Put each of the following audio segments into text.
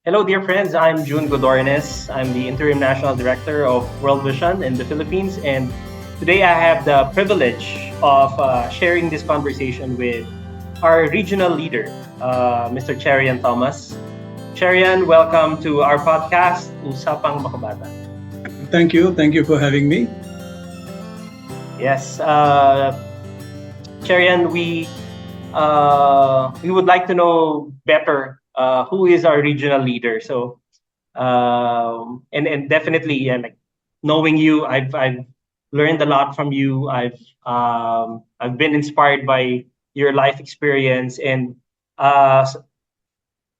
Hello, dear friends. I'm June Godornes. I'm the Interim National Director of World Vision in the Philippines. And today I have the privilege of sharing this conversation with our regional leader, Mr. Cherian Thomas. Cherian, welcome to our podcast, Usapang Makabata. Thank you. Thank you for having me. Yes, Cherian, we would like to know better who is our regional leader. So and definitely, yeah, like knowing you, I've learned a lot from you. I've been inspired by your life experience, and uh,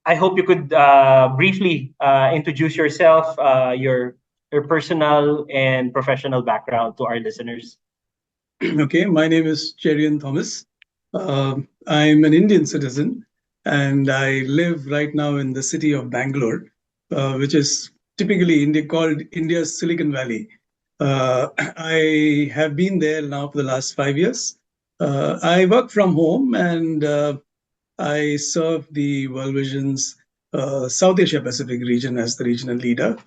I hope you could briefly introduce yourself, your personal and professional background to our listeners. Okay, my name is Cherian Thomas. I'm an Indian citizen and I live right now in the city of Bangalore, which is typically called India's Silicon Valley. I have been there now for the last 5 years. I work from home and I serve the World Vision's South Asia Pacific region as the regional leader.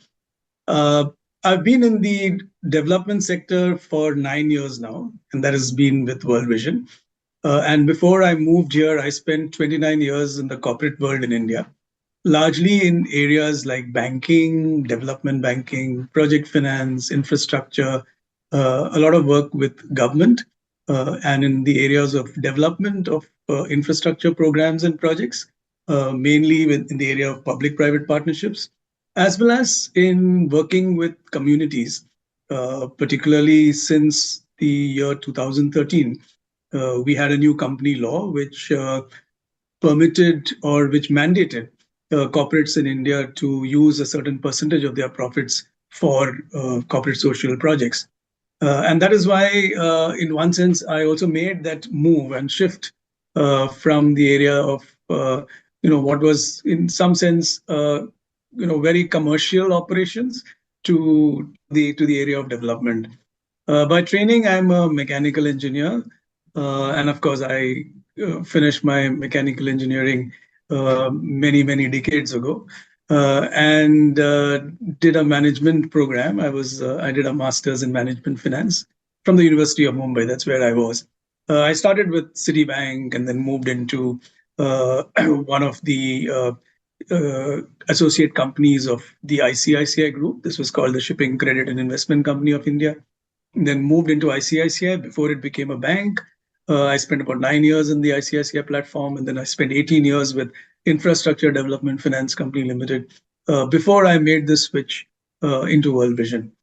Uh, I've been in the development sector for 9 years now, and that has been with World Vision. And before I moved here, I spent 29 years in the corporate world in India, largely in areas like banking, development banking, project finance, infrastructure, a lot of work with government, and in the areas of development of infrastructure programs and projects, mainly in the area of public private partnerships, as well as in working with communities, particularly since the year 2013. We had a new company law which permitted or which mandated corporates in India to use a certain percentage of their profits for corporate social projects. And that is why, in one sense, I also made that move and shift from the area of, what was in some sense, very commercial operations to the area of development. By training, I'm a mechanical engineer, and of course, I finished my mechanical engineering many decades ago, and did a management program. I did a master's in management finance from the University of Mumbai. That's where I was. I started with Citibank and then moved into one of the associate companies of the ICICI Group. This was called the Shipping Credit and Investment Company of India. Then moved into ICICI before it became a bank. I spent about 9 years in the ICICI platform, and then I spent 18 years with Infrastructure Development Finance Company Limited before I made the switch into World Vision.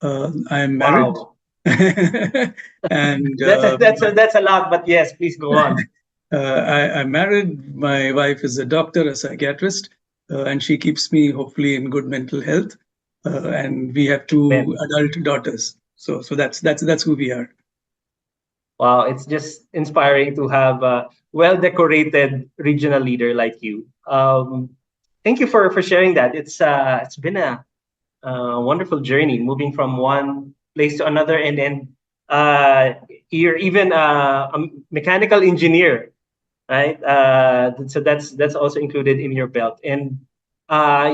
I am married, Wow, and that's a lot, but yes, please go on. I'm married. My wife is a doctor, a psychiatrist, and she keeps me hopefully in good mental health. And we have two Amen. adult daughters. So that's who we are. Wow, it's just inspiring to have a well-decorated regional leader like you. Thank you for sharing that. It's been a wonderful journey moving from one place to another, and you're even a mechanical engineer, right? So that's also included in your belt. And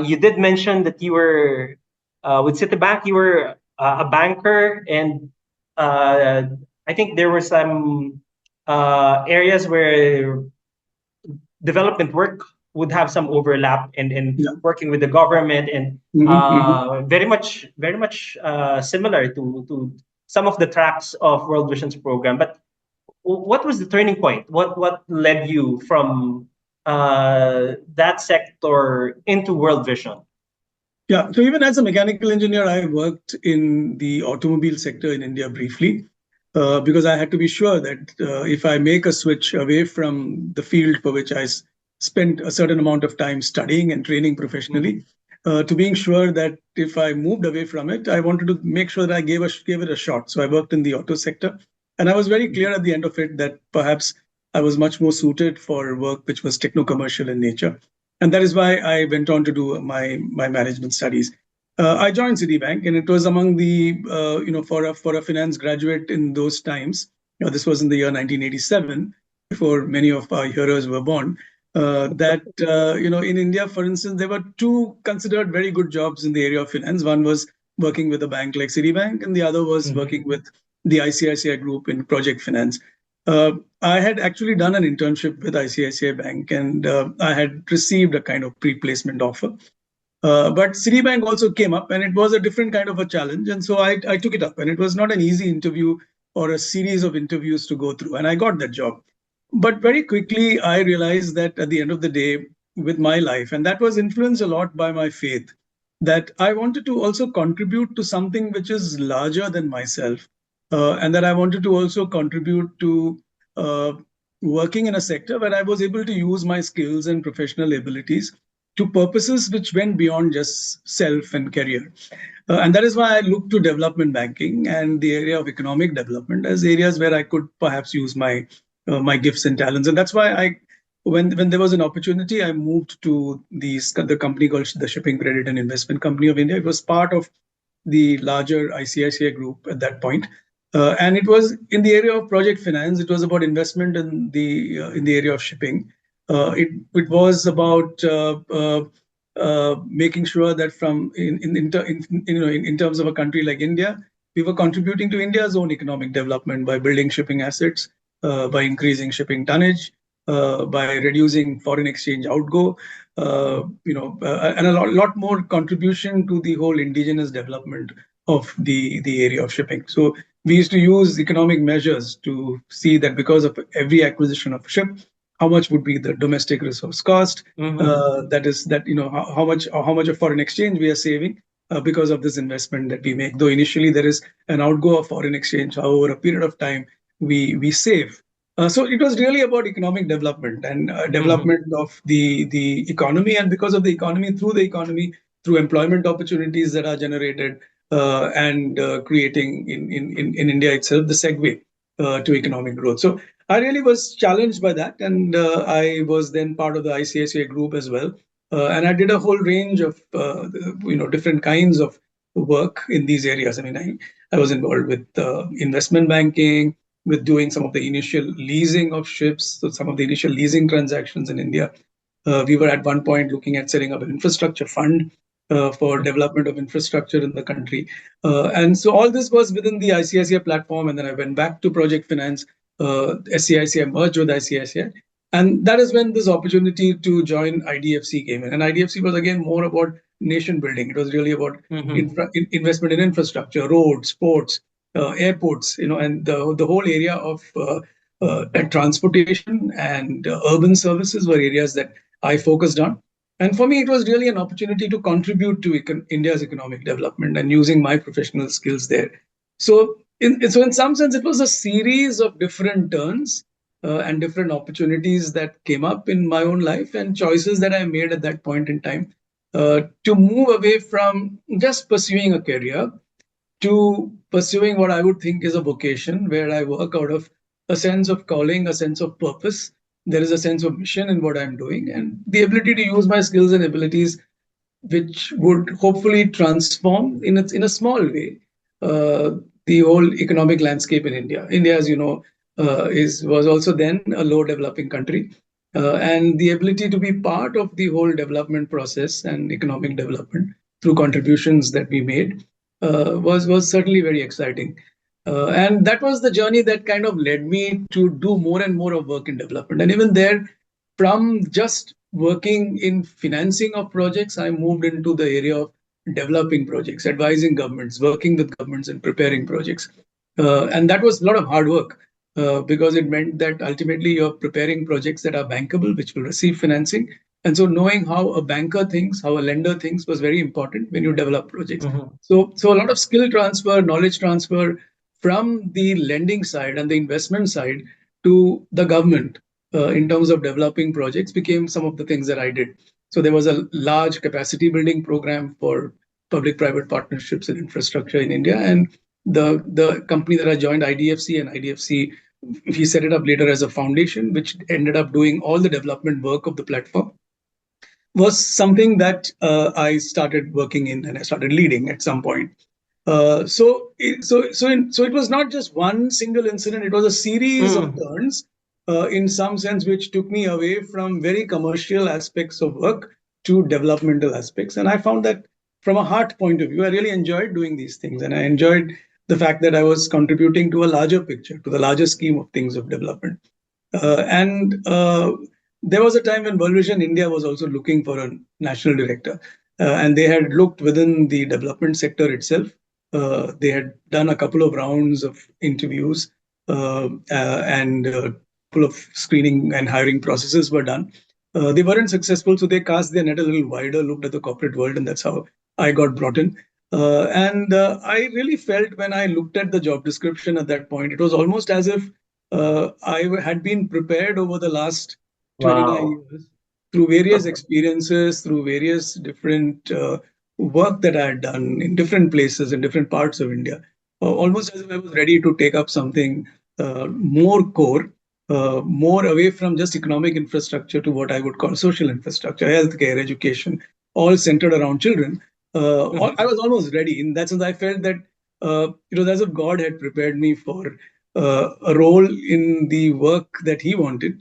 you did mention that you were with Citibank. You were a banker, and uh, I think there were some areas where development work would have some overlap and Yeah. working with the government, and Hmm. very much similar to some of the tracks of World Vision's program. But what was the turning point? What led you from that sector into World Vision? Yeah. So even as a mechanical engineer, I worked in the automobile sector in India briefly because I had to be sure that if I make a switch away from the field for which spent a certain amount of time studying and training Mhm. professionally, to being sure that if I moved away from it, I wanted to make sure that I gave it a shot. So I worked in the auto sector, and I was very clear at the end of it that perhaps I was much more suited for work which was techno commercial in nature, and that is why I went on to do my management studies. I joined Citibank, and it was among the for a finance graduate in those times. This was in the year 1987, before many of our heroes were born. that in India, for instance, there were two considered very good jobs in the area of finance. One was working with a bank like Citibank, and the other was Mhm. working with the ICICI Group in project finance. Uh, I had actually done an internship with ICICI Bank, and I had received a kind of pre-placement offer. But Citibank also came up, and it was a different kind of a challenge. And so I took it up, and it was not an easy interview or a series of interviews to go through. And I got that job. But very quickly, I realized that at the end of the day, with my life, and that was influenced a lot by my faith, that I wanted to also contribute to something which is larger than myself. And that I wanted to also contribute to uh, working in a sector where I was able to use my skills and professional abilities to purposes which went beyond just self and career. And that is why I look to development banking and the area of economic development as areas where I could perhaps use my gifts and talents. And that's why when there was an opportunity, I moved to the company called the Shipping Credit and Investment Company of India. It was part of the larger ICICI group at that point. And it was in the area of project finance. It was about investment in the area of shipping. It was about making sure that from in terms of a country like India, we were contributing to India's own economic development by building shipping assets, by increasing shipping tonnage, by reducing foreign exchange outgo, and a lot more contribution to the whole indigenous development of the area of shipping. So we used to use economic measures to see that because of every acquisition of a ship, how much would be the domestic resource cost. Mhm. That is that how much of foreign exchange we are saving because of this investment that we make. Though initially there is an outgo of foreign exchange, over a period of time we save. So it was really about economic development and Mhm. development of the economy, and because of the economy, through employment opportunities that are generated, and creating in India itself the segue to economic growth. So I really was challenged by that, and I was then part of the ICICI group as well, and I did a whole range of different kinds of work in these areas. I mean, I was involved with investment banking, with doing some of the initial leasing of ships, so some of the initial leasing transactions in India. We were at one point looking at setting up an infrastructure fund for development of infrastructure in the country. And so all this was within the ICICI platform. And then I went back to project finance. SCICI merged with ICICI. And that is when this opportunity to join IDFC came in. And IDFC was again more about nation building. It was really about Mhm. investment in infrastructure, roads, ports, airports, and the whole area of transportation and urban services were areas that I focused on. And for me, it was really an opportunity to contribute to India's economic development and using my professional skills there. So in some sense, it was a series of different turns and different opportunities that came up in my own life and choices that I made at that point in time to move away from just pursuing a career to pursuing what I would think is a vocation where I work out of a sense of calling, a sense of purpose. There is a sense of mission in what I'm doing, and the ability to use my skills and abilities, which would hopefully transform in a small way uh, the whole economic landscape in India. India, as you know, is was also then a low developing country, and the ability to be part of the whole development process and economic development through contributions that we made was certainly very exciting. And that was the journey that kind of led me to do more and more of work in development. And even there, from just working in financing of projects, I moved into the area of developing projects, advising governments, working with governments, and preparing projects. And that was a lot of hard work because it meant that ultimately you're preparing projects that are bankable, which will receive financing. And so knowing how a banker thinks, how a lender thinks was very important when you develop projects. Mhm. So a lot of skill transfer, knowledge transfer from the lending side and the investment side to the government in terms of developing projects became some of the things that I did. So there was a large capacity building program for public-private partnerships in infrastructure in India, and the company that I joined, IDFC, and IDFC, we set it up later as a foundation, which ended up doing all the development work of the platform. Was something that I started working in and I started leading at some point. So it was not just one single incident; it was a series of Mm. turns in some sense, which took me away from very commercial aspects of work to developmental aspects. And I found that from a heart point of view, I really enjoyed doing these things. And I enjoyed the fact that I was contributing to a larger picture, to the larger scheme of things of development. And there was a time when World Vision India was also looking for a national director. And they had looked within the development sector itself. They had done a couple of rounds of interviews, and a couple of screening and hiring processes were done. They weren't successful, so they cast their net a little wider, looked at the corporate world, and that's how I got brought in. And I really felt when I looked at the job description at that point, it was almost as if I had been prepared over the last 29 Wow. years through various experiences, through various different work that I had done in different places, in different parts of India, almost as if I was ready to take up something more core, more away from just economic infrastructure to what I would call social infrastructure, healthcare, education, all centered around children. I was almost ready. In that sense, I felt that it was as if God had prepared me for a role in the work that He wanted,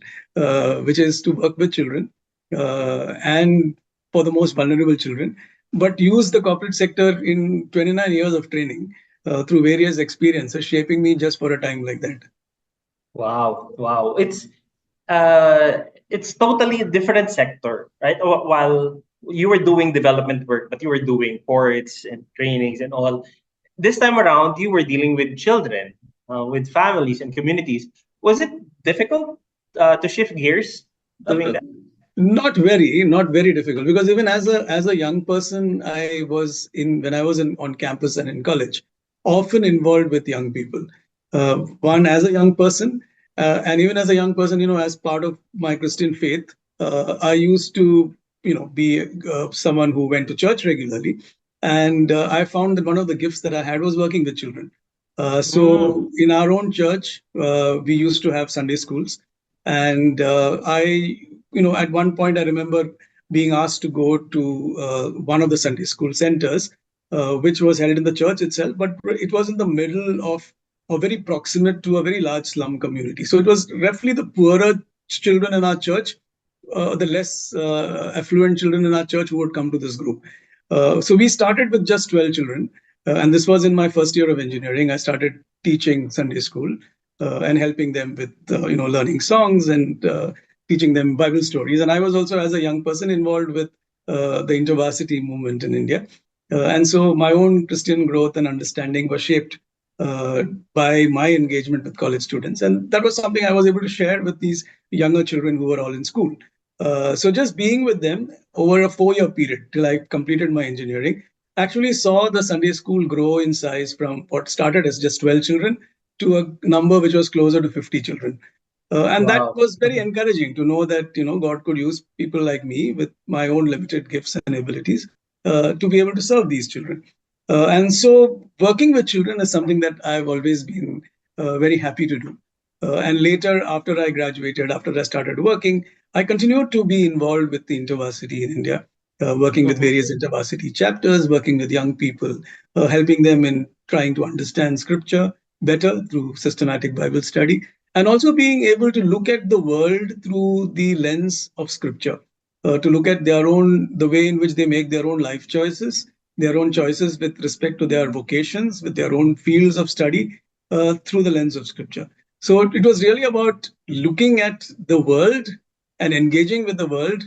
which is to work with children, and for the most vulnerable children, but use the corporate sector in 29 years of training through various experiences, shaping me just for a time like that. Wow, wow. It's totally a different sector, right? While you were doing development work, but you were doing ports and trainings and all. This time around, you were dealing with children, with families and communities. Was it difficult to shift gears doing Uh, that? not very difficult, because even as a young person, I was in when I was in on campus and in college, often involved with young people. One as a young person, and even as a young person, as part of my Christian faith, I used to be someone who went to church regularly, and I found that one of the gifts that I had was working with children. So Mm. in our own church, we used to have Sunday schools, and at one point, I remember being asked to go to one of the Sunday school centers, which was held in the church itself, but it was in the middle of, or very proximate to, a very large slum community. So it was roughly the poorer children in our church, the less affluent children in our church who would come to this group. So we started with just 12 children, and this was in my first year of engineering. I started teaching Sunday school and helping them with learning songs and teaching them Bible stories. And I was also, as a young person, involved with the intervarsity movement in India. And so my own Christian growth and understanding was shaped uh, by my engagement with college students. And that was something I was able to share with these younger children who were all in school. So just being with them over a 4-year period till I completed my engineering actually saw the Sunday school grow in size from what started as just 12 children to a number which was closer to 50 children. And that Wow. was very encouraging to know that God could use people like me with my own limited gifts and abilities to be able to serve these children. And so working with children is something that I've always been very happy to do. And later, after I graduated, after I started working, I continued to be involved with the InterVarsity in India, working with Mhm. various InterVarsity chapters, working with young people, helping them in trying to understand scripture better through systematic Bible study, and also being able to look at the world through the lens of scripture, to look at the way in which they make their own life choices, their own choices with respect to their vocations, with their own fields of study, through the lens of scripture. So it was really about looking at the world and engaging with the world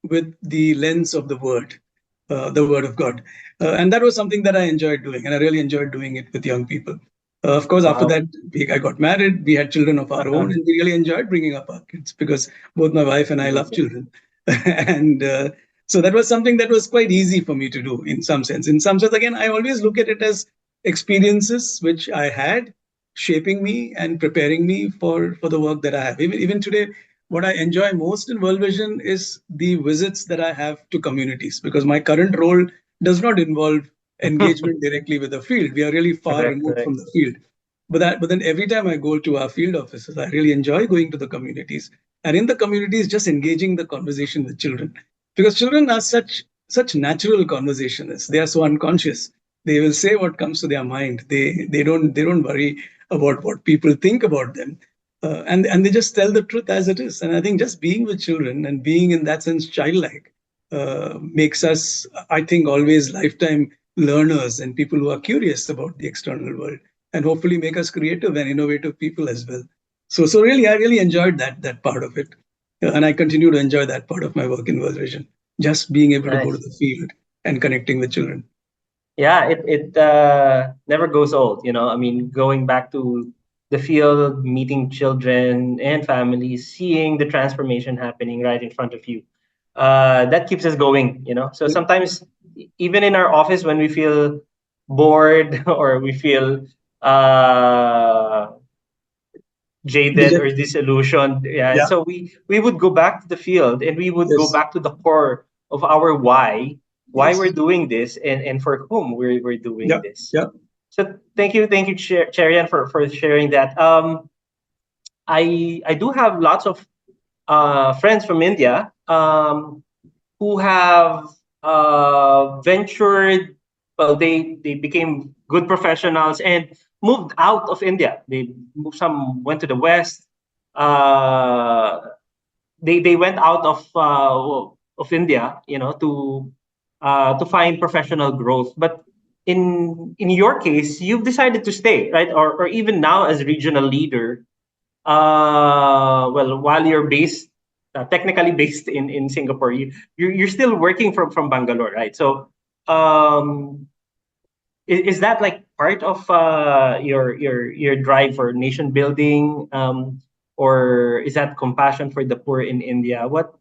with the lens of the word of God. And that was something that I enjoyed doing, and I really enjoyed doing it with young people. Of course, after Wow. that, I got married. We had children of our own, and we really enjoyed bringing up our kids because both my wife and I love Amazing. children. And so that was something that was quite easy for me to do in some sense. In some sense, again, I always look at it as experiences which I had shaping me and preparing me for the work that I have. Even today, what I enjoy most in World Vision is the visits that I have to communities, because my current role does not involve engagement directly with the field. We are really far Correct, removed correct. from the field. But then every time I go to our field offices, I really enjoy going to the communities, and in the communities, just engaging the conversation with children, because children are such natural conversationists. They are so unconscious. They will say what comes to their mind. They don't worry about what people think about them. and they just tell the truth as it is. And I think just being with children and being in that sense childlike makes us, I think, always lifetime learners and people who are curious about the external world, and hopefully make us creative and innovative people as well. So really, I really enjoyed that part of it, and I continue to enjoy that part of my work in World Vision. Just being able to go to Nice. the field and connecting with children. Yeah, it never goes old, you know. I mean, going back to the field, meeting children and families, seeing the transformation happening right in front of you, that keeps us going, you know. So Yeah. sometimes, even in our office, when we feel bored or we feel uh, jaded Digit. or disillusioned, yeah, Yeah. so we would go back to the field and we would go Yes. back to the core of our why we're Yes. doing this, and for whom we're doing Yeah. this. Yeah. So thank you, Cherian, for sharing that. I do have lots of friends from India who have ventured. Well, they became good professionals and moved out of India. They moved, some went to the West. Uh, they went out of India, you know, to find professional growth. But in your case, you've decided to stay, right? Or even now as regional leader, well, while you're based, technically based in Singapore, you're still working from Bangalore, right? So, is that like part of your drive for nation building, or is that compassion for the poor in India? What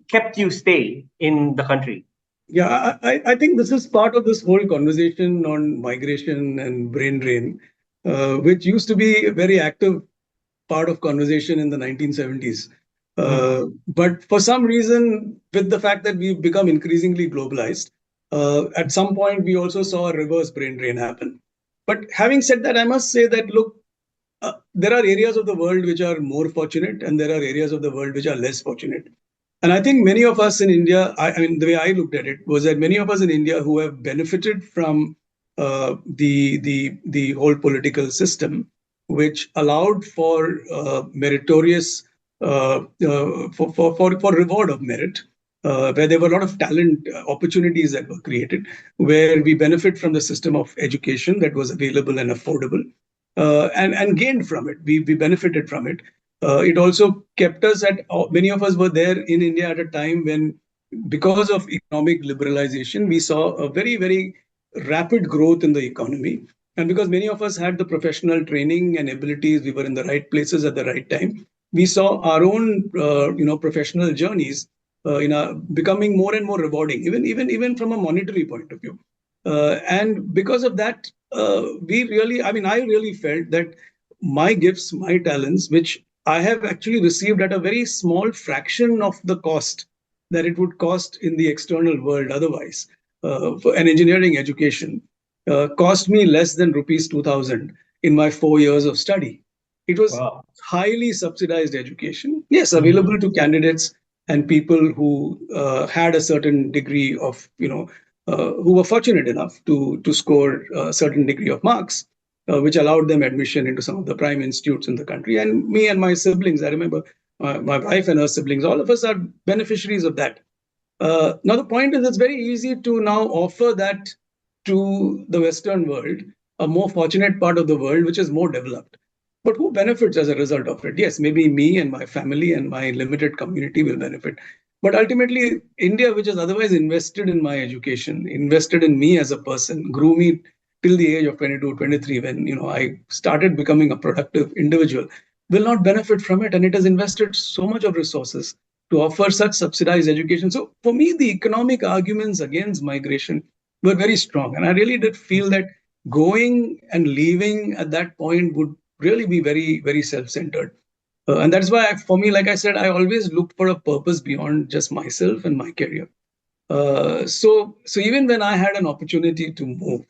kept you stay in the country? Yeah, I think this is part of this whole conversation on migration and brain drain, which used to be a very active part of conversation in the 1970s. But for some reason, with the fact that we've become increasingly globalized, at some point we also saw a reverse brain drain happen. But having said that, I must say that, look, there are areas of the world which are more fortunate, and there are areas of the world which are less fortunate. And I think many of us in India, I mean, the way I looked at it was that many of us in India who have benefited from the whole political system, which allowed for meritorious for reward of merit, where there were a lot of talent opportunities that were created, where we benefit from the system of education that was available and affordable, and gained from it. We benefited from it. It also kept us at, many of us were there in India at a time when, because of economic liberalization, we saw a very rapid growth in the economy. And because many of us had the professional training and abilities, we were in the right places at the right time. We saw our own, professional journeys in becoming more and more rewarding, even from a monetary point of view. And because of that, I really felt that my gifts, my talents, which I have actually received at a very small fraction of the cost that it would cost in the external world otherwise, for an engineering education, cost me less than rupees 2000 in my 4 years of study. It was Wow. highly subsidized education, yes, Mm-hmm. available to candidates and people who had a certain degree of, who were fortunate enough to score a certain degree of marks, which allowed them admission into some of the prime institutes in the country. And me and my siblings, I remember my wife and her siblings, all of us are beneficiaries of that. Now, the point is, it's very easy to now offer that to the Western world, a more fortunate part of the world, which is more developed. But who benefits as a result of it? Yes, maybe me and my family and my limited community will benefit. But ultimately, India, which has otherwise invested in my education, invested in me as a person, grew me till the age of 22, 23, when I started becoming a productive individual, will not benefit from it. And it has invested so much of resources to offer such subsidized education. So for me, the economic arguments against migration were very strong. And I really did feel that going and leaving at that point would really be very self-centered. And that's why, for me, like I said, I always looked for a purpose beyond just myself and my career. So even when I had an opportunity to move,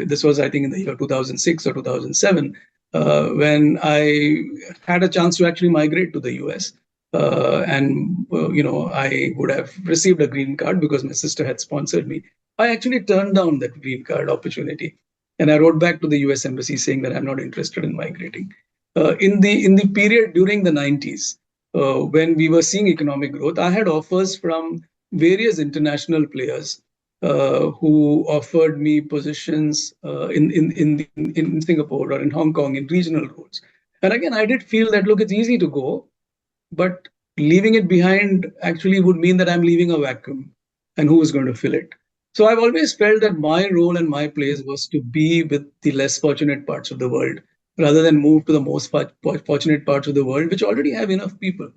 this was, I think, in the year 2006 or 2007, when I had a chance to actually migrate to the US. I would have received a green card because my sister had sponsored me. I actually turned down that green card opportunity. And I wrote back to the US Embassy saying that I'm not interested in migrating. In the period during the 90s, when we were seeing economic growth, I had offers from various international players who offered me positions in Singapore or in Hong Kong in regional roles. And again, I did feel that, look, it's easy to go, but leaving it behind actually would mean that I'm leaving a vacuum. And who is going to fill it? So I've always felt that my role and my place was to be with the less fortunate parts of the world rather than move to the most fortunate parts of the world, which already have enough people.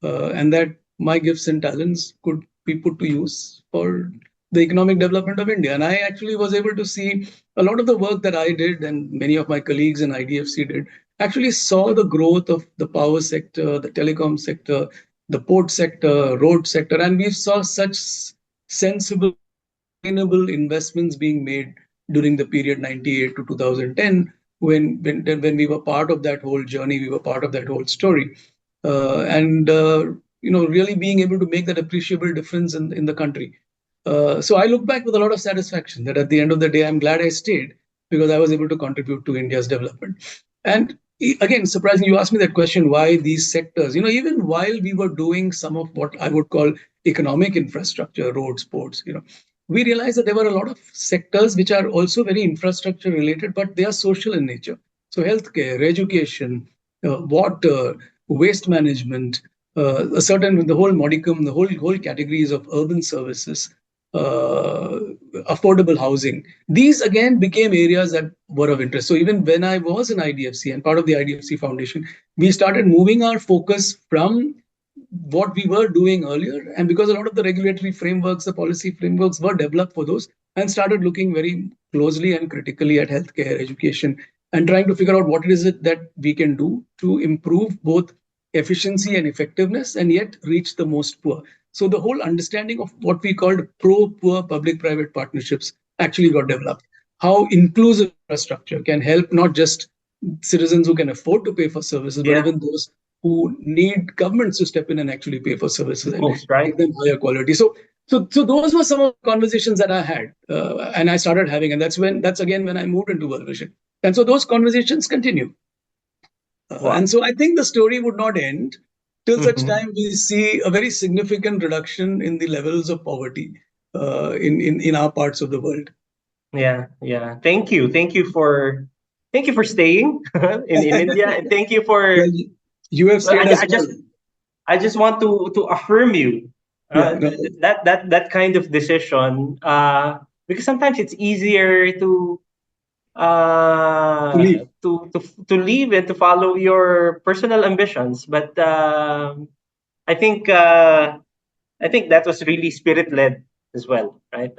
And that my gifts and talents could be put to use for the economic development of India. And I actually was able to see a lot of the work that I did and many of my colleagues in IDFC did actually saw the growth of the power sector, the telecom sector, the port sector, road sector, and we saw such sensible, sustainable investments being made during the period 98 to 2010 when we were part of that whole journey, we were part of that whole story. And really being able to make that appreciable difference in the country. So I look back with a lot of satisfaction that at the end of the day, I'm glad I stayed because I was able to contribute to India's development. And again, surprisingly, you asked me that question, why these sectors? Even while we were doing some of what I would call economic infrastructure, roads, ports, we realized that there were a lot of sectors which are also very infrastructure related, but they are social in nature. So healthcare, education, water, waste management, the whole modicum, the whole categories of urban services, uh, affordable housing. These again became areas that were of interest. So even when I was in IDFC and part of the IDFC Foundation, we started moving our focus from what we were doing earlier. And because a lot of the regulatory frameworks, the policy frameworks were developed for those, and started looking very closely and critically at healthcare, education, and trying to figure out what it is that we can do to improve both efficiency and effectiveness and yet reach the most poor. So the whole understanding of what we called pro-poor public-private partnerships actually got developed. How inclusive infrastructure can help not just citizens who can afford to pay for services, but Yeah, even those who need governments to step in and actually pay for services and most right. give them higher quality. So those were some of the conversations that I had, and I started having, and that's again when I moved into World Vision. And so those conversations continue. And Wow. so I think the story would not end till such Hmm. time we see a very significant reduction in the levels of poverty in our parts of the world. Yeah, yeah. Thank you for staying in India, and thank you Well, for. you have Well, stayed as I well. just want to affirm you, Yeah, no, that kind of decision, because sometimes it's easier to leave. to leave and to follow your personal ambitions, but I think uh, I think that was really spirit led as well, right?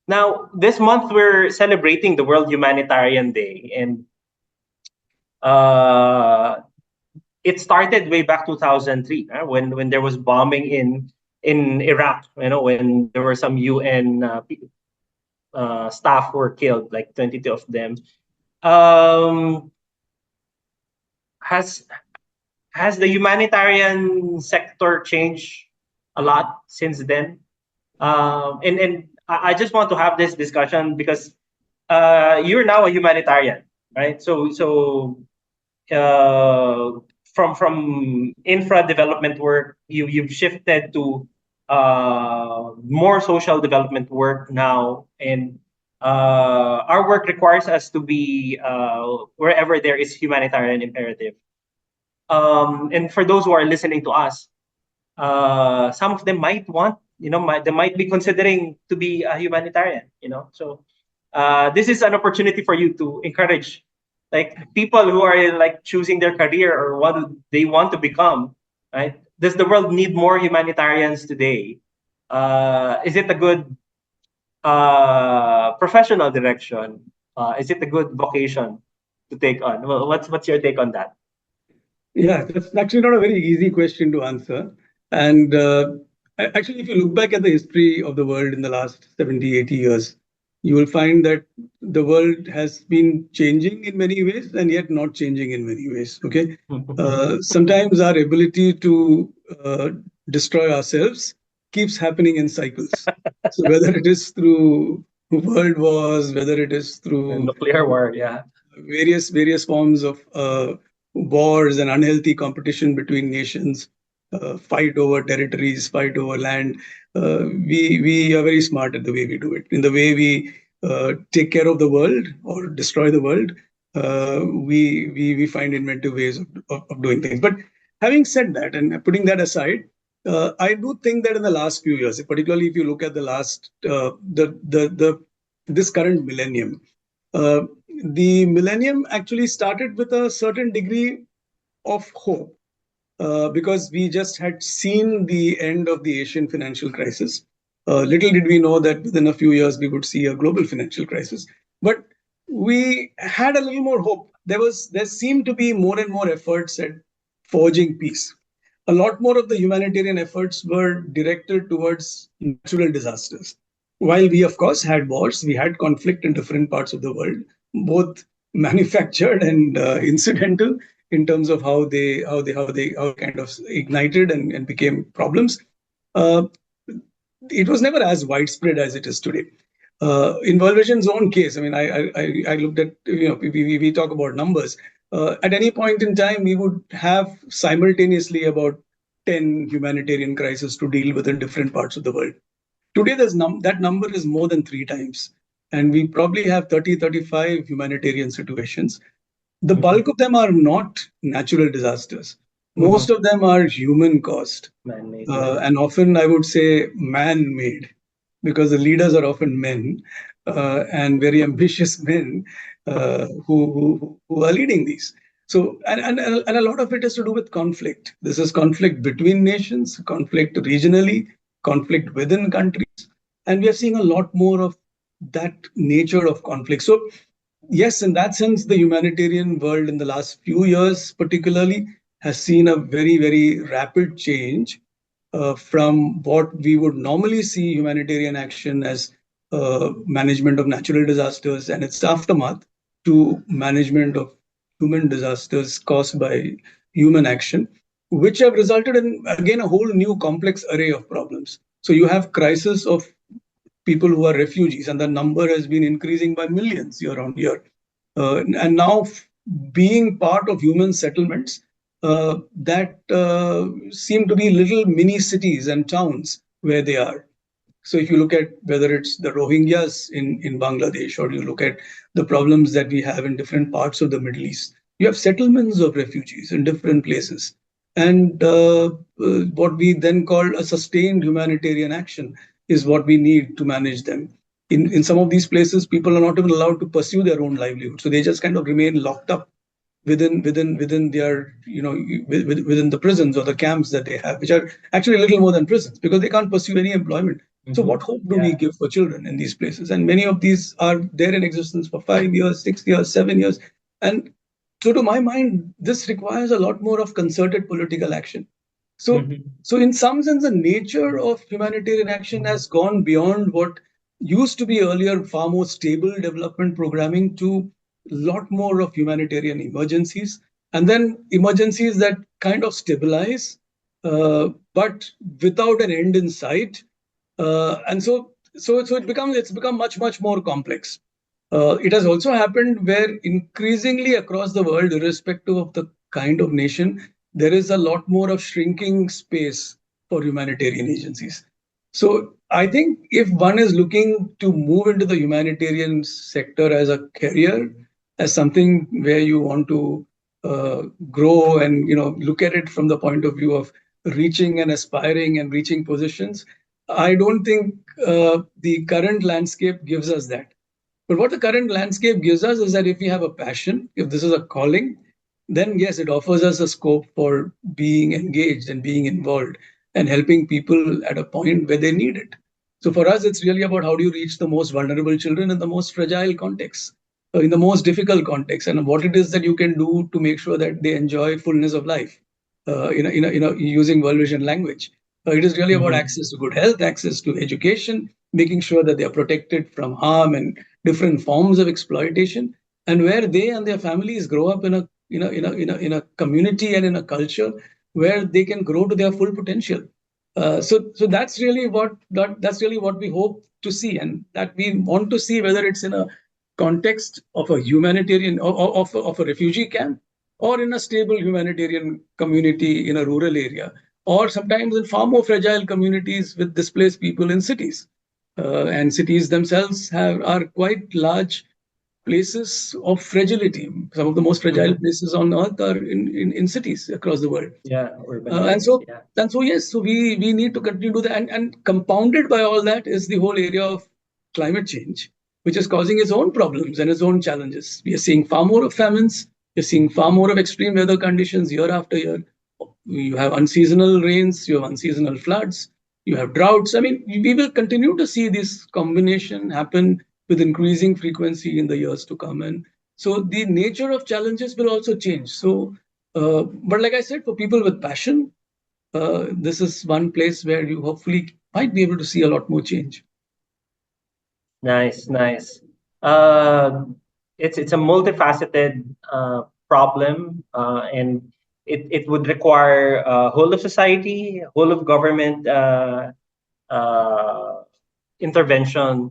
Now this month we're celebrating the World Humanitarian Day, and uh, it started way back 2003, when there was bombing in Iraq. When there were some UN staff were killed, like 22 of them. Um, has has the humanitarian sector changed a lot since then? And I just want to have this discussion because you're now a humanitarian, right? So from infra development work, you've shifted to more social development work now, and our work requires us to be wherever there is humanitarian imperative. And for those who are listening to us, some of them might want, they might be considering to be a humanitarian. So this is an opportunity for you to encourage, like, people who are like choosing their career or what they want to become, right? Does the world need more humanitarians today? Is it a good professional direction? Is it a good vocation to take on? Well, what's your take on that? Yeah, that's actually not a very easy question to answer. And actually, if you look back at the history of the world in the last 70, 80 years, you will find that the world has been changing in many ways and yet not changing in many ways. Okay. Sometimes our ability to destroy ourselves keeps happening in cycles. So whether it is through world wars, whether it is The through nuclear war, yeah. various forms of wars and unhealthy competition between nations, fight over territories, fight over land. We are very smart at the way we do it. In the way we take care of the world or destroy the world, we find inventive ways of doing things. But having said that, and putting that aside, I do think that in the last few years, particularly if you look at the last the this current millennium, uh, the millennium actually started with a certain degree of hope, because we just had seen the end of the Asian financial crisis. Little did we know that within a few years we would see a global financial crisis. But we had a little more hope. There seemed to be more and more efforts at forging peace. A lot more of the humanitarian efforts were directed towards natural disasters. While we, of course, had wars, we had conflict in different parts of the world, both manufactured and incidental in terms of how they kind of ignited and became problems. Uh, it was never as widespread as it is today. In World Vision's own case, I mean, I looked at, we talk about numbers. At any point in time, we would have simultaneously about 10 humanitarian crises to deal with in different parts of the world. Today, that number is more than three times. And we probably have 30, 35 humanitarian situations. The bulk of them are not natural disasters. Mm-hmm. Most of them are human caused, Man-made, yeah. and often I would say man made, because the leaders are often men, and very ambitious men, who are leading these. So, and a lot of it is to do with conflict. This is conflict between nations, conflict regionally, conflict within countries. And we are seeing a lot more of that nature of conflict. So, yes, in that sense, the humanitarian world in the last few years, particularly, has seen a very, very rapid change from what we would normally see humanitarian action as management of natural disasters and its aftermath to management of human disasters caused by human action, which have resulted in, again, a whole new complex array of problems. So you have crisis of people who are refugees, and the number has been increasing by millions year on year. And now, being part of human settlements that seem to be little mini cities and towns where they are. So if you look at whether it's the Rohingyas in Bangladesh, or you look at the problems that we have in different parts of the Middle East, you have settlements of refugees in different places. And what we then call a sustained humanitarian action is what we need to manage them. In some of these places, people are not even allowed to pursue their own livelihood. So they just kind of remain locked up within their, within the prisons or the camps that they have, which are actually a little more than prisons, because they can't pursue any employment. So Mm-hmm. what hope do we Yeah. give for children in these places? And many of these are there in existence for 5 years, 6 years, 7 years. And so to my mind, this requires a lot more of concerted political action. So, Mm-hmm. so in some sense, the nature of humanitarian action has gone beyond what used to be earlier far more stable development programming to a lot more of humanitarian emergencies, and then emergencies that kind of stabilize, but without an end in sight. And so it's become much more complex. It has also happened where increasingly across the world, irrespective of the kind of nation, there is a lot more of shrinking space for humanitarian agencies. So I think if one is looking to move into the humanitarian sector as a career, as something where you want to uh, grow and look at it from the point of view of reaching and aspiring and reaching positions, I don't think the current landscape gives us that. But what the current landscape gives us is that if we have a passion, if this is a calling, then yes, it offers us a scope for being engaged and being involved and helping people at a point where they need it. So for us, it's really about how do you reach the most vulnerable children in the most fragile context, in the most difficult context, and what it is that you can do to make sure that they enjoy fullness of life, using World Vision language. It is really about Mm-hmm. access to good health, access to education, making sure that they are protected from harm and different forms of exploitation, and where they and their families grow up in a community and in a culture where they can grow to their full potential. So that's really what we hope to see, and that we want to see, whether it's in a context of a humanitarian of a refugee camp, or in a stable humanitarian community in a rural area, or sometimes in far more fragile communities with displaced people in cities. And cities themselves are quite large places of fragility. Some of the most fragile Mm-hmm. places on earth are in cities across the world. Yeah, urban Uh, and areas. so Yeah. and so yes, so we need to continue to do that. And compounded by all that is the whole area of climate change, which is causing its own problems and its own challenges. We are seeing far more of famines. We're seeing far more of extreme weather conditions year after year. You have unseasonal rains, you have unseasonal floods, you have droughts. I mean, we will continue to see this combination happen with increasing frequency in the years to come. And so the nature of challenges will also change. So, but like I said, for people with passion, this is one place where you hopefully might be able to see a lot more change. Nice, nice. Uh, it's a multifaceted problem, and it would require whole of society, whole of government uh, intervention.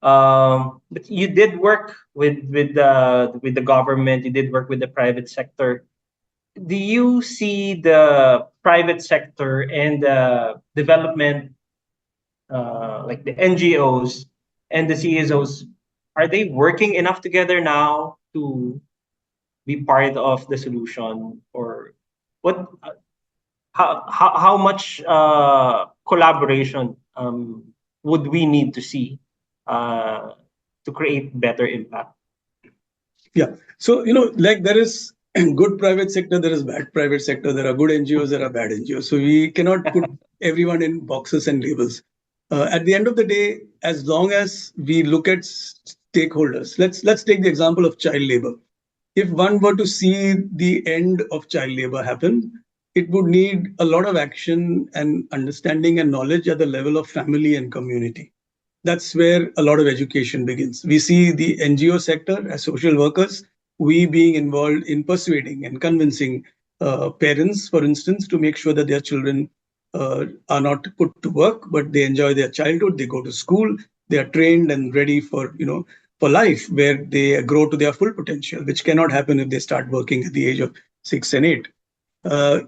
But you did work with the government. You did work with the private sector. Do you see the private sector and the development, like the NGOs and the CSOs, are they working enough together now to be part of the solution, or what? How much collaboration would we need to see uh, to create better impact? Yeah. So, like there is good private sector, there is bad private sector, there are good NGOs, there are bad NGOs. So we cannot put everyone in boxes and labels. At the end of the day, as long as we look at stakeholders, let's take the example of child labor. If one were to see the end of child labor happen, it would need a lot of action and understanding and knowledge at the level of family and community. That's where a lot of education begins. We see the NGO sector as social workers, we being involved in persuading and convincing parents, for instance, to make sure that their children are not put to work, but they enjoy their childhood. They go to school, they are trained and ready for life, where they grow to their full potential, which cannot happen if they start working at the age of 6 and 8. Uh,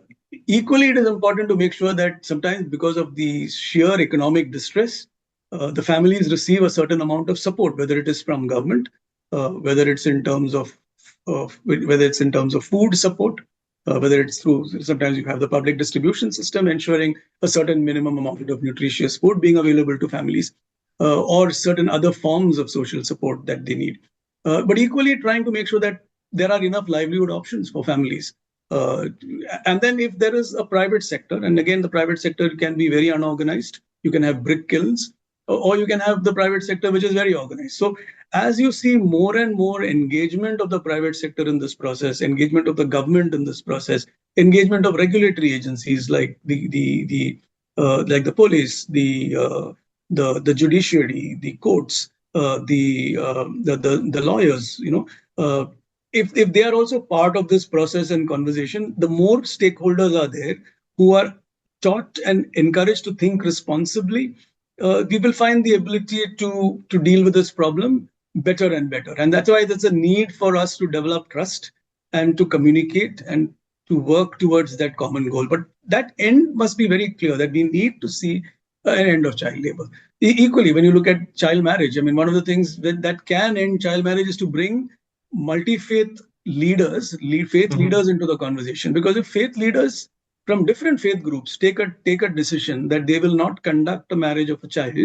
Equally, it is important to make sure that sometimes, because of the sheer economic distress, the families receive a certain amount of support, whether it is from government, whether it's in terms of whether it's in terms of food support, whether it's through, sometimes you have the public distribution system ensuring a certain minimum amount of nutritious food being available to families, or certain other forms of social support that they need. But equally, trying to make sure that there are enough livelihood options for families. Uh, and then if there is a private sector, and again, the private sector can be very unorganized. You can have brick kilns, or you can have the private sector which is very organized. So as you see more and more engagement of the private sector in this process, engagement of the government in this process, engagement of regulatory agencies like the police, the judiciary, the courts, the lawyers, uh, if they are also part of this process and conversation, the more stakeholders are there who are taught and encouraged to think responsibly, we will find the ability to deal with this problem better and better. And that's why there's a need for us to develop trust and to communicate and to work towards that common goal. But that end must be very clear, that we need to see an end of child labor. Equally, when you look at child marriage, I mean, one of the things that can end child marriage is to bring multi-faith faith Mhm. leaders into the conversation. Because if faith leaders from different faith groups take a decision that they will not conduct a marriage of a child,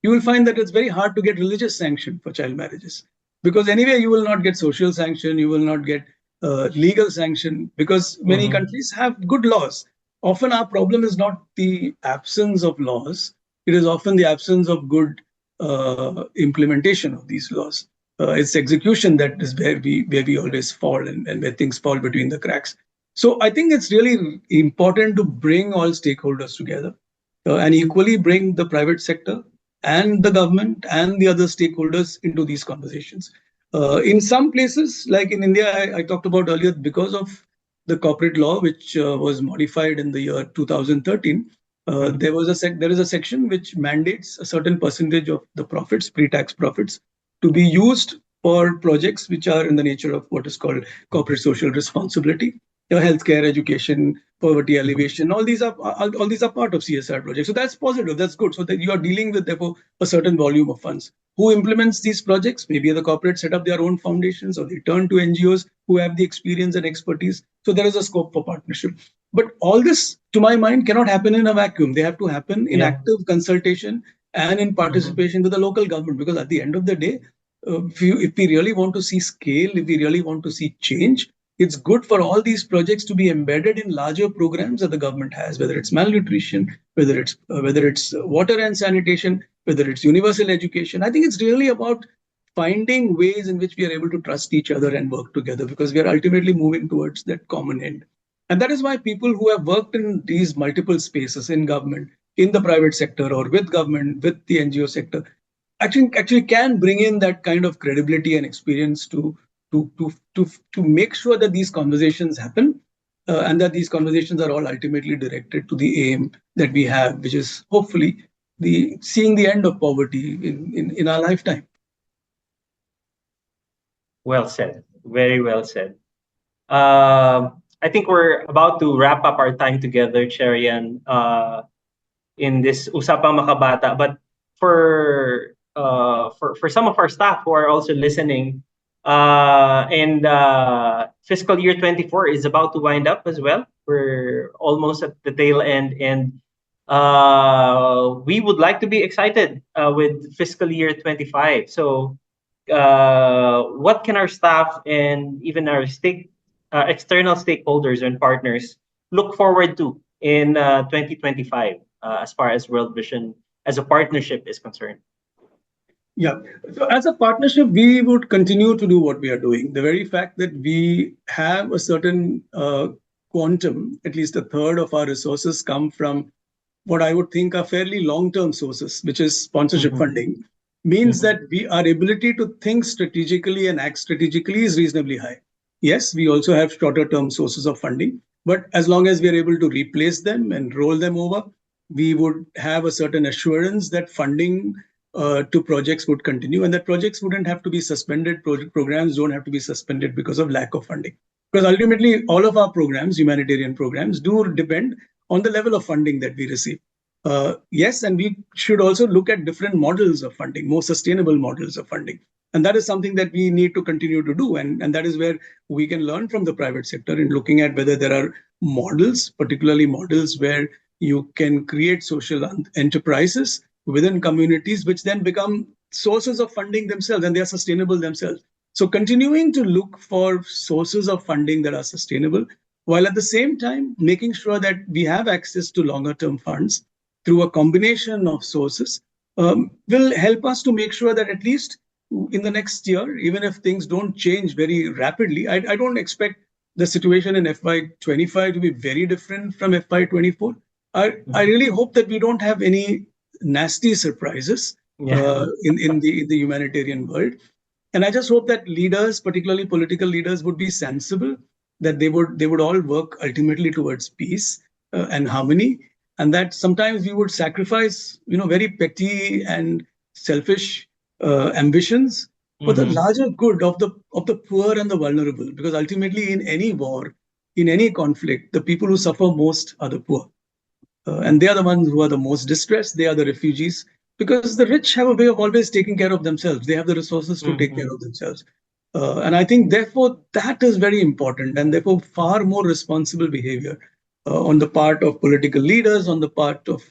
you will find that it's very hard to get religious sanction for child marriages. Because anyway, you will not get social sanction, you will not get legal sanction, because many Mhm. countries have good laws. Often our problem is not the absence of laws, it is often the absence of good implementation of these laws. It's execution that is where we always fall, and where things fall between the cracks. So I think it's really important to bring all stakeholders together, and equally bring the private sector and the government and the other stakeholders into these conversations. In some places, like in India, I talked about earlier, because of the corporate law, which was modified in the year 2013, Mhm. there is a section which mandates a certain percentage of the profits, pre-tax profits, to be used for projects which are in the nature of what is called corporate social responsibility. Healthcare, education, poverty alleviation, all these are part of CSR projects. So that's positive, that's good. So that you are dealing with therefore a certain volume of funds. Who implements these projects? Maybe the corporates set up their own foundations, or they turn to NGOs who have the experience and expertise. So there is a scope for partnership. But all this, to my mind, cannot happen in a vacuum. They have to happen in Yeah. active consultation and in Mm-hmm. participation with the local government. Because at the end of the day, if we really want to see scale, if we really want to see change, it's good for all these projects to be embedded in larger programs that the government has, whether it's malnutrition, whether it's water and sanitation, whether it's universal education. I think it's really about finding ways in which we are able to trust each other and work together, because we are ultimately moving towards that common end. And that is why people who have worked in these multiple spaces, in government, in the private sector, or with government, with the NGO sector, actually can bring in that kind of credibility and experience to to to make sure that these conversations happen, and that these conversations are all ultimately directed to the aim that we have, which is hopefully the seeing the end of poverty in our lifetime. Well said. Very well said. I think we're about to wrap up our time together, Cherian, in this Usapang Makabata. But for some of our staff who are also listening, and fiscal year 24 is about to wind up as well. We're almost at the tail end, and we would like to be excited with fiscal year 25. So, what can our staff and even our external stakeholders and partners look forward to in 2025 as far as World Vision as a partnership is concerned? Yeah. So as a partnership, we would continue to do what we are doing. The very fact that we have a certain quantum, at least a third of our resources come from what I would think are fairly long-term sources, which is sponsorship Mm-hmm. funding, means Mm-hmm. that our ability to think strategically and act strategically is reasonably high. Yes, we also have shorter-term sources of funding, but as long as we are able to replace them and roll them over, we would have a certain assurance that funding to projects would continue, and that projects wouldn't have to be suspended. Programs don't have to be suspended because of lack of funding. Because ultimately, all of our programs, humanitarian programs, do depend on the level of funding that we receive. Yes, and we should also look at different models of funding, more sustainable models of funding. And that is something that we need to continue to do. And that is where we can learn from the private sector in looking at whether there are models, particularly models where you can create social enterprises within communities, which then become sources of funding themselves, and they are sustainable themselves. So continuing to look for sources of funding that are sustainable, while at the same time making sure that we have access to longer term funds through a combination of sources, will help us to make sure that at least in the next year, even if things don't change very rapidly, I don't expect the situation in FY25 to be very different from FY24. I Mm-hmm. really hope that we don't have any nasty surprises Yeah. in the humanitarian world. And I just hope that leaders, particularly political leaders, would be sensible, that they would all work ultimately towards peace and harmony, and that sometimes we would sacrifice, very petty and selfish ambitions for the Mm-hmm. larger good of the poor and the vulnerable. Because ultimately, in any war, in any conflict, the people who suffer most are the poor. And they are the ones who are the most distressed. They are the refugees, because the rich have a way of always taking care of themselves. They have the resources to take care Mm-hmm. of themselves. And I think, therefore, that is very important, and therefore, far more responsible behavior on the part of political leaders, on the part of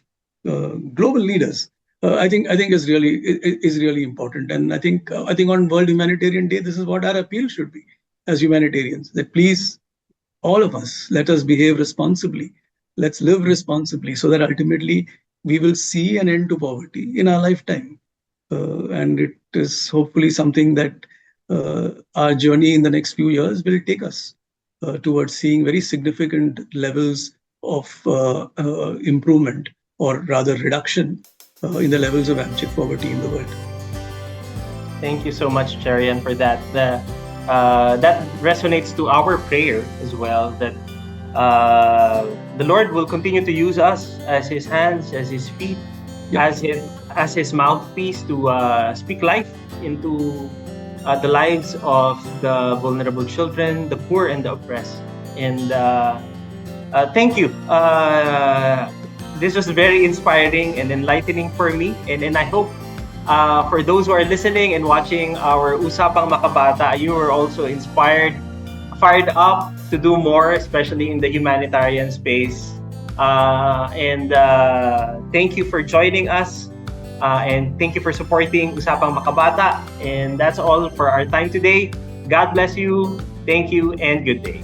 global leaders. I think is really important, and I think on World Humanitarian Day, this is what our appeal should be as humanitarians: that please, all of us, let us behave responsibly. Let's live responsibly, so that ultimately we will see an end to poverty in our lifetime. And it is hopefully something that our journey in the next few years will take us towards seeing very significant levels of improvement, or rather reduction, in the levels of abject poverty in the world. Thank you so much, Cherian, for that. That resonates to our prayer as well. That the Lord will continue to use us as His hands, as His feet, Yeah. as His mouthpiece to speak life into the lives of the vulnerable children, the poor, and the oppressed. And thank you. This was very inspiring and enlightening for me. And I hope for those who are listening and watching our Usapang Makabata, you were also inspired, fired up to do more, especially in the humanitarian space. And thank you for joining us. And thank you for supporting Usapang Makabata. And that's all for our time today. God bless you. Thank you and good day.